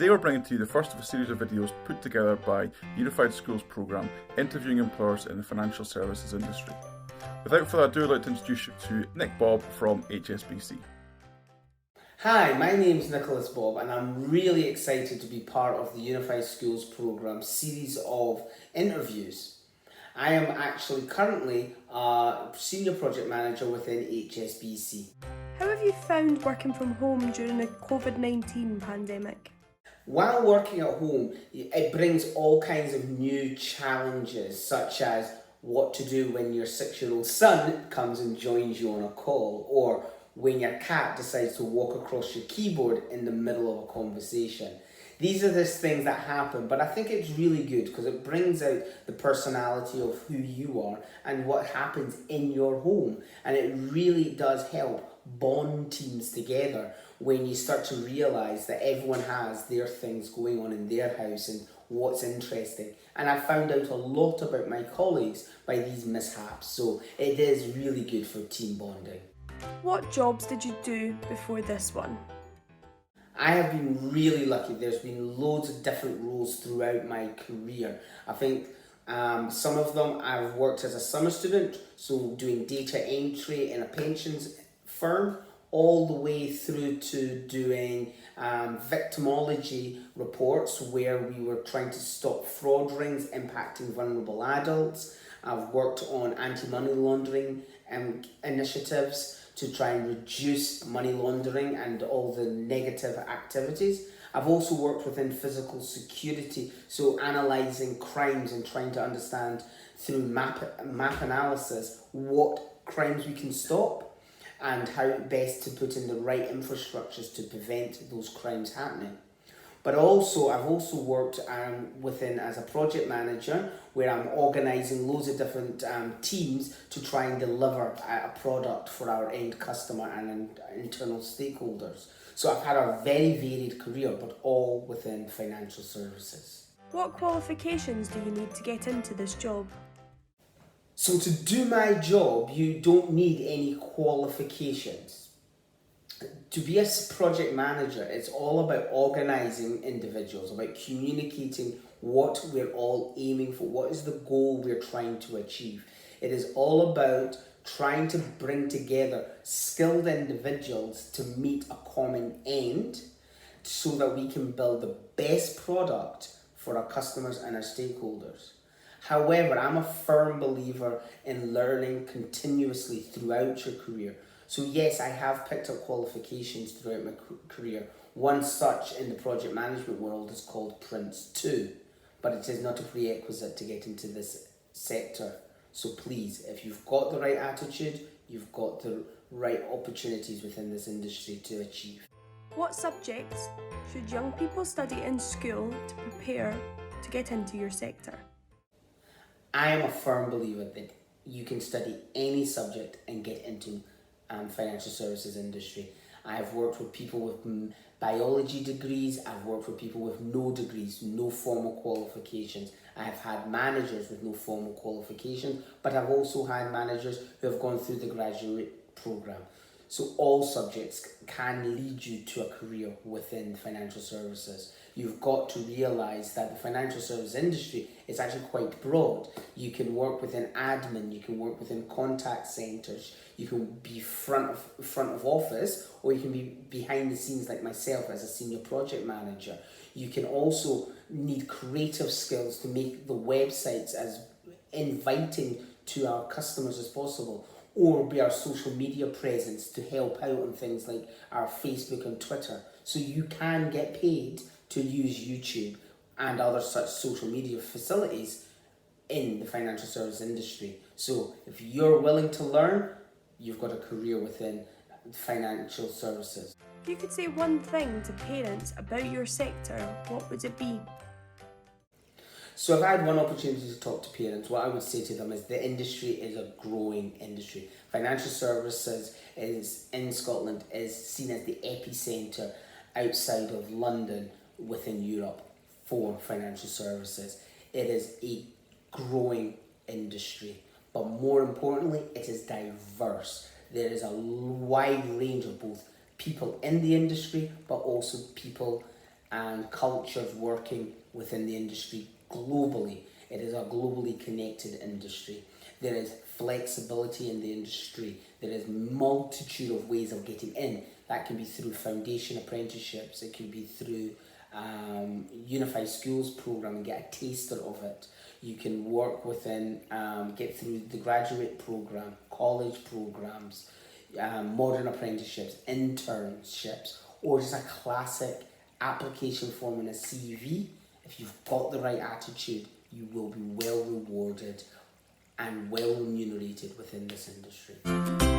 Today we're bringing to you the first of a series of videos put together by the Unified Schools programme interviewing employers in the financial services industry. Without further ado, I'd like to introduce you to Nick Bobb from HSBC. Hi, my name is Nicholas Bobb and I'm really excited to be part of the Unified Schools programme series of interviews. I am actually currently a senior project manager within HSBC. How have you found working from home during the COVID-19 pandemic? While working at home, it brings all kinds of new challenges, such as what to do when your 6-year-old son comes and joins you on a call, or when your cat decides to walk across your keyboard in the middle of a conversation. These are just things that happen, but I think it's really good because it brings out the personality of who you are and what happens in your home. And it really does help bond teams together when you start to realise that everyone has their things going on in their house and what's interesting. And I found out a lot about my colleagues by these mishaps, so it is really good for team bonding. What jobs did you do before this one? I have been really lucky. There's been loads of different roles throughout my career. I think some of them I've worked as a summer student, so doing data entry in a pensions firm, all the way through to doing victimology reports where we were trying to stop fraud rings impacting vulnerable adults. I've worked on anti-money laundering initiatives to try and reduce money laundering and all the negative activities. I've also worked within physical security, so analysing crimes and trying to understand through map analysis what crimes we can stop and how best to put in the right infrastructures to prevent those crimes happening. But also, I've also worked within as a project manager where I'm organising loads of different teams to try and deliver a product for our end customer and internal stakeholders. So I've had a very varied career, but all within financial services. What qualifications do you need to get into this job? So to do my job, you don't need any qualifications. To be a project manager, it's all about organising individuals, about communicating what we're all aiming for, what is the goal we're trying to achieve. It is all about trying to bring together skilled individuals to meet a common end so that we can build the best product for our customers and our stakeholders. However, I'm a firm believer in learning continuously throughout your career. So yes, I have picked up qualifications throughout my career. One such in the project management world is called Prince 2, but it is not a prerequisite to get into this sector. So please, if you've got the right attitude, you've got the right opportunities within this industry to achieve. What subjects should young people study in school to prepare to get into your sector? I am a firm believer that you can study any subject and get into financial services industry. I've worked with people with biology degrees, I've worked with people with no degrees, no formal qualifications. I have had managers with no formal qualifications, but I've also had managers who have gone through the graduate programme. So all subjects can lead you to a career within financial services. You've got to realise that the financial service industry is actually quite broad. You can work within admin, you can work within contact centres, you can be front of office, or you can be behind the scenes like myself as a senior project manager. You can also need creative skills to make the websites as inviting to our customers as possible, or be our social media presence to help out on things like our Facebook and Twitter. So you can get paid to use YouTube and other such social media facilities in the financial service industry. So if you're willing to learn, you've got a career within financial services. If you could say one thing to parents about your sector, what would it be? So if I had one opportunity to talk to parents, what I would say to them is the industry is a growing industry. Financial services is in Scotland is seen as the epicentre outside of London within Europe for financial services. It is a growing industry, but more importantly, it is diverse. There is a wide range of both people in the industry, but also people and cultures working within the industry globally. It is a globally connected industry. There is flexibility in the industry. There is multitude of ways of getting in. That can be through foundation apprenticeships. It can be through unified skills program and get a taster of it. You can work within, get through the graduate program, college programs, modern apprenticeships, internships, or just a classic application form in a CV. If you've got the right attitude, you will be well rewarded and well remunerated within this industry.